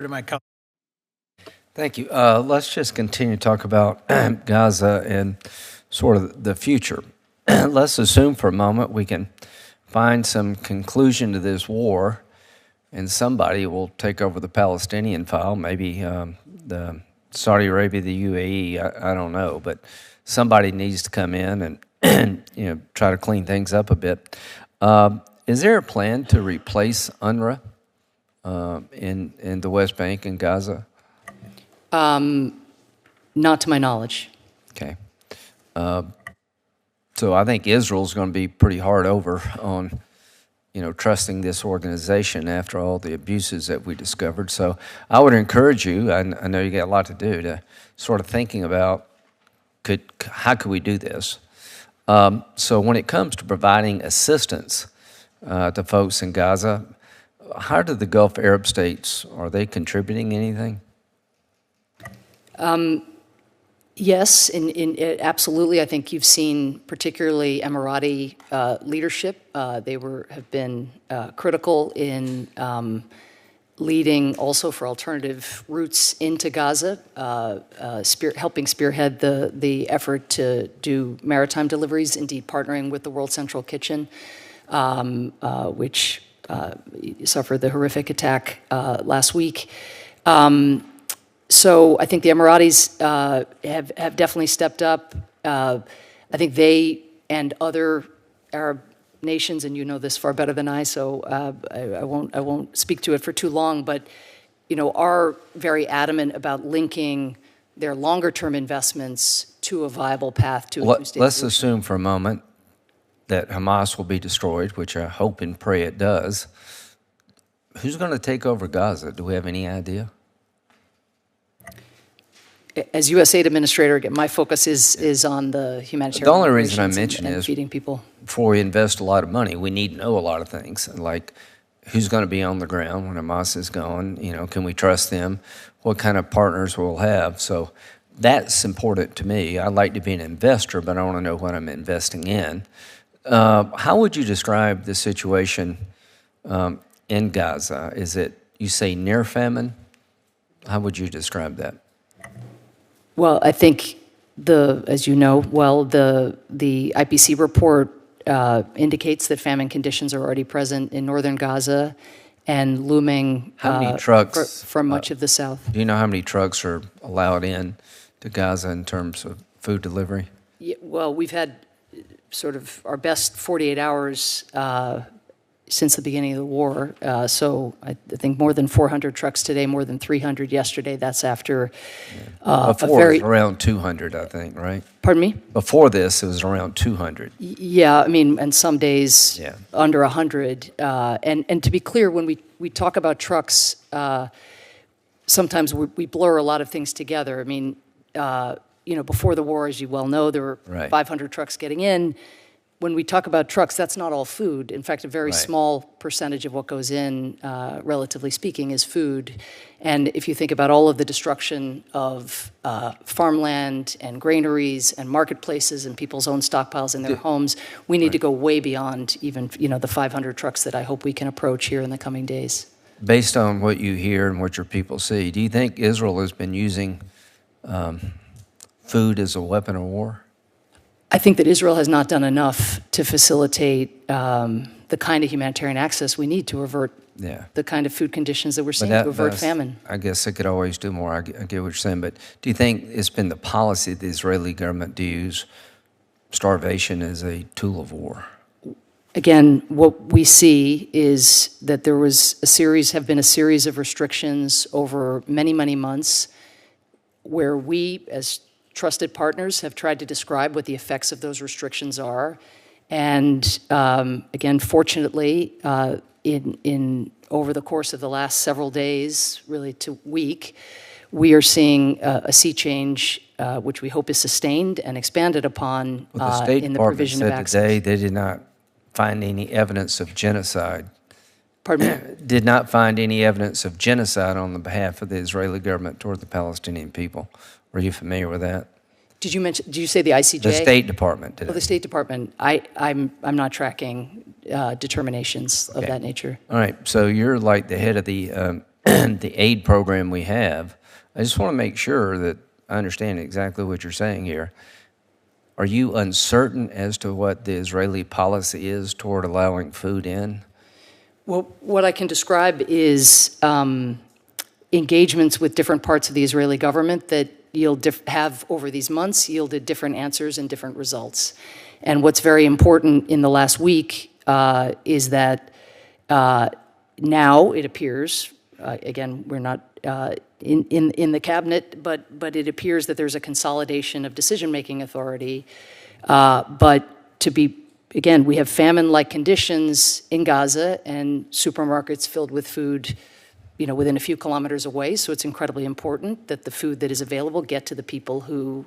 To my colleague. Thank you. Let's just continue to talk about Gaza and sort of the future. Let's assume for a moment we can find some conclusion to this war, and somebody will take over the Palestinian file, maybe the Saudi Arabia, the UAE, I don't know, but somebody needs to come in and try to clean things up a bit. Is there a plan to replace UNRWA in the West Bank and Gaza? Not to my knowledge. Okay. So I think Israel's going to be pretty hard over on, trusting this organization after all the abuses that we discovered. So I would encourage you, I know you got a lot to do, to sort of thinking about how could we do this? So when it comes to providing assistance to folks in Gaza, how do the Gulf Arab states, are they contributing anything? Yes, absolutely. I think you've seen particularly Emirati leadership. They have been critical in leading also for alternative routes into Gaza, helping spearhead the effort to do maritime deliveries, indeed partnering with the World Central Kitchen, which suffered the horrific attack last week. So I think the Emiratis have definitely stepped up. I think they and other Arab nations, and you know this far better than I, so I won't speak to it for too long, but are very adamant about linking their longer-term investments to a viable path to a two-state Let's solution. assume for a moment that Hamas will be destroyed, which I hope and pray it does. Who's going to take over Gaza? Do we have any idea? As USAID administrator, again, my focus is on the humanitarian. The only reason I mention and is feeding people. Before we invest a lot of money, we need to know a lot of things, like who's going to be on the ground when Hamas is gone. Can we trust them? What kind of partners we'll have? So that's important to me. I like to be an investor, but I want to know what I'm investing in. How would you describe the situation in Gaza? Is it, you say, near famine? How would you describe that? Well, I think as you know well, the IPC report indicates that famine conditions are already present in northern Gaza and looming how many trucks, for much of the south. Do you know how many trucks are allowed in to Gaza in terms of food delivery? Yeah, well, we've had sort of our best 48 hours since the beginning of the war. So I think more than 400 trucks today, more than 300 yesterday. That's after Before it was around 200, I think, right? Pardon me? Before this, it was around 200. Yeah, I mean, and some days under 100. And to be clear, when we talk about trucks, sometimes we blur a lot of things together. I mean, before the war, as you well know, there were 500 trucks getting in. When we talk about trucks, that's not all food. In fact, a very small percentage of what goes in, relatively speaking, is food. And if you think about all of the destruction of farmland and granaries and marketplaces and people's own stockpiles in their homes, we need to go way beyond even the 500 trucks that I hope we can approach here in the coming days. Based on what you hear and what your people see, do you think Israel has been using food as a weapon of war? I think that Israel has not done enough to facilitate the kind of humanitarian access we need to avert the kind of food conditions that we're seeing, to avert famine. I guess it could always do more. I get what you're saying. But do you think it's been the policy of the Israeli government to use starvation as a tool of war? Again, what we see is that there have been a series of restrictions over many, many months where we, as trusted partners, have tried to describe what the effects of those restrictions are. And again, fortunately, over the course of the last several days, really to week, we are seeing a sea change, which we hope is sustained and expanded upon in the provision of access. Today they did not find any evidence of genocide. Pardon me? Did not find any evidence of genocide on the behalf of the Israeli government toward the Palestinian people. Were you familiar with that? Did you say the ICJ? The State Department did. Oh, the State Department. I'm not tracking determinations of that nature. All right. So you're like the head of the the aid program we have, I just want to make sure that I understand exactly what you're saying here. Are you uncertain as to what the Israeli policy is toward allowing food in? Well, what I can describe is engagements with different parts of the Israeli government that have over these months yielded different answers and different results. And what's very important in the last week is that now it appears, again, we're not in the cabinet, but it appears that there's a consolidation of decision-making authority. But to be, again, we have famine-like conditions in Gaza and supermarkets filled with food, within a few kilometers away. So it's incredibly important that the food that is available get to the people who,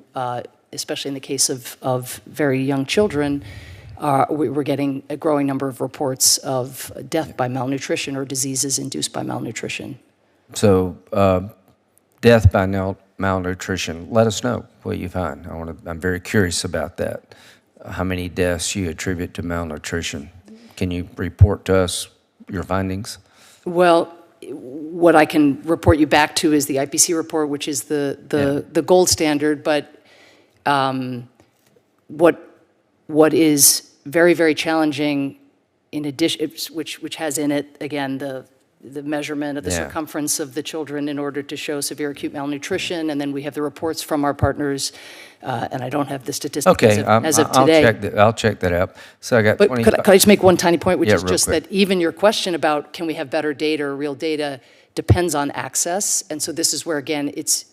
especially in the case of very young children, we're getting a growing number of reports of death by malnutrition or diseases induced by malnutrition. So death by malnutrition, let us know what you find. I'm very curious about that. How many deaths you attribute to malnutrition? Can you report to us your findings? Well, what I can report you back to is the IPC report, which is the gold standard. But what is very, very challenging, in addition, which has in it again the measurement of the circumference of the children in order to show severe acute malnutrition, and then we have the reports from our partners, and I don't have the statistics as of today. I'll check that out. So I got. But could I just make one tiny point, which is just that even your question about can we have better data or real data depends on access, and so this is where again it's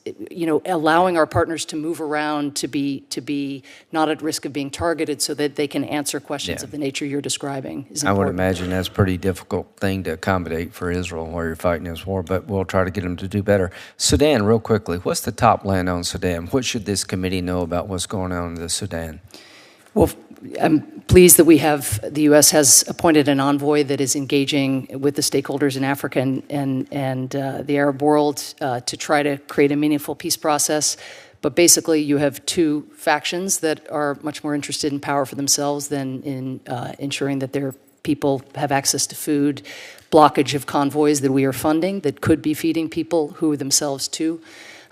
allowing our partners to move around to be not at risk of being targeted, so that they can answer questions of the nature you're describing is important. I would imagine that's a pretty difficult thing to accommodate for Israel while you're fighting this war, but we'll try to get them to do better. Sudan, real quickly, what's the top line on Sudan? What should this committee know about what's going on in the Sudan? Well, I'm pleased that the U.S. has appointed an envoy that is engaging with the stakeholders in Africa and the Arab world to try to create a meaningful peace process. But basically, you have two factions that are much more interested in power for themselves than in ensuring that their people have access to food, blockage of convoys that we are funding that could be feeding people who themselves too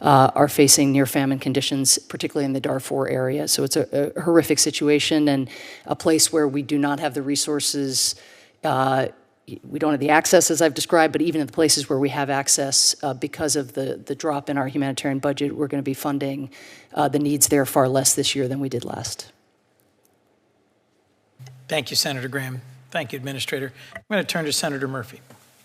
are facing near famine conditions, particularly in the Darfur area. So it's a horrific situation and a place where we do not have the resources. We don't have the access, as I've described, but even in the places where we have access, because of the drop in our humanitarian budget, we're going to be funding the needs there far less this year than we did last. Thank you, Senator Graham. Thank you, Administrator. I'm going to turn to Senator Murphy.